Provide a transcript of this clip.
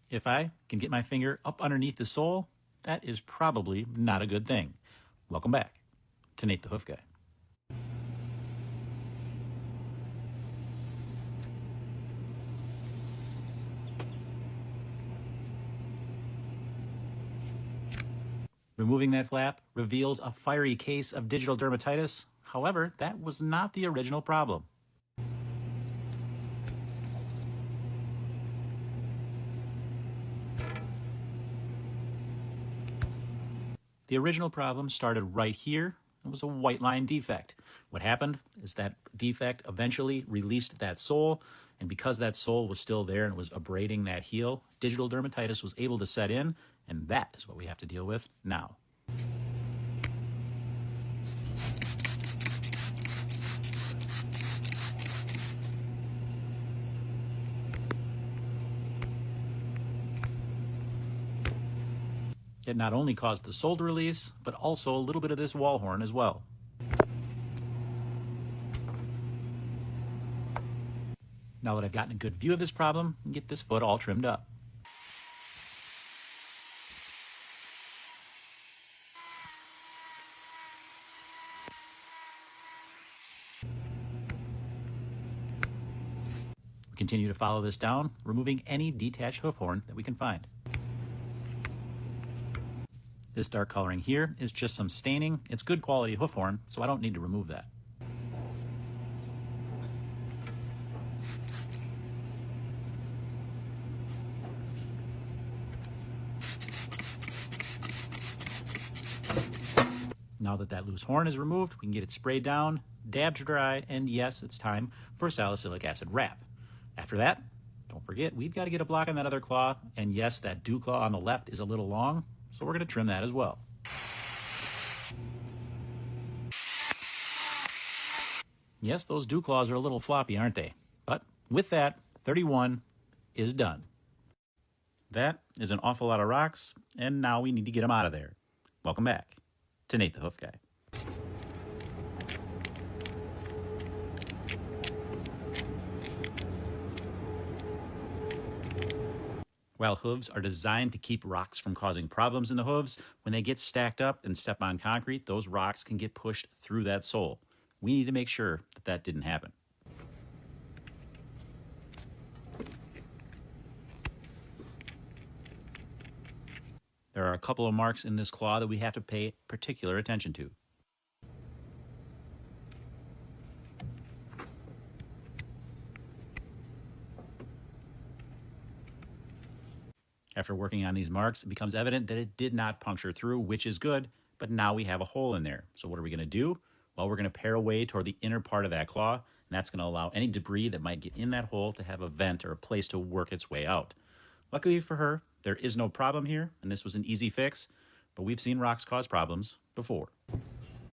If I can get my finger up underneath the sole, that is probably not a good thing. Welcome back to Nate the Hoof Guy. Removing that flap reveals a fiery case of digital dermatitis. However, that was not the original problem. The original problem started right here. It was a white line defect. What happened is that defect eventually released that sole, and because that sole was still there and was abrading that heel, digital dermatitis was able to set in, and that is what we have to deal with now. It not only caused the sole to release, but also a little bit of this wall horn as well. Now that I've gotten a good view of this problem, I can get this foot all trimmed up. We continue to follow this down, removing any detached hoof horn that we can find. This dark coloring here is just some staining. It's good quality hoof horn, so I don't need to remove that. Now that that loose horn is removed, we can get it sprayed down, dabbed dry, and yes, it's time for a salicylic acid wrap. After that, don't forget, we've got to get a block on that other claw, and yes, that dew claw on the left is a little long, so we're going to trim that as well. Yes, those dew claws are a little floppy, aren't they? But with that, 31 is done. That is an awful lot of rocks, and now we need to get them out of there. Welcome back to Nate the Hoof Guy. While hooves are designed to keep rocks from causing problems in the hooves, when they get stacked up and step on concrete, those rocks can get pushed through that sole. We need to make sure that that didn't happen. There are a couple of marks in this claw that we have to pay particular attention to. After working on these marks, it becomes evident that it did not puncture through, which is good, but now we have a hole in there. So what are we going to do? Well, we're going to pare away toward the inner part of that claw, and that's going to allow any debris that might get in that hole to have a vent or a place to work its way out. Luckily for her, there is no problem here, and this was an easy fix, but we've seen rocks cause problems before.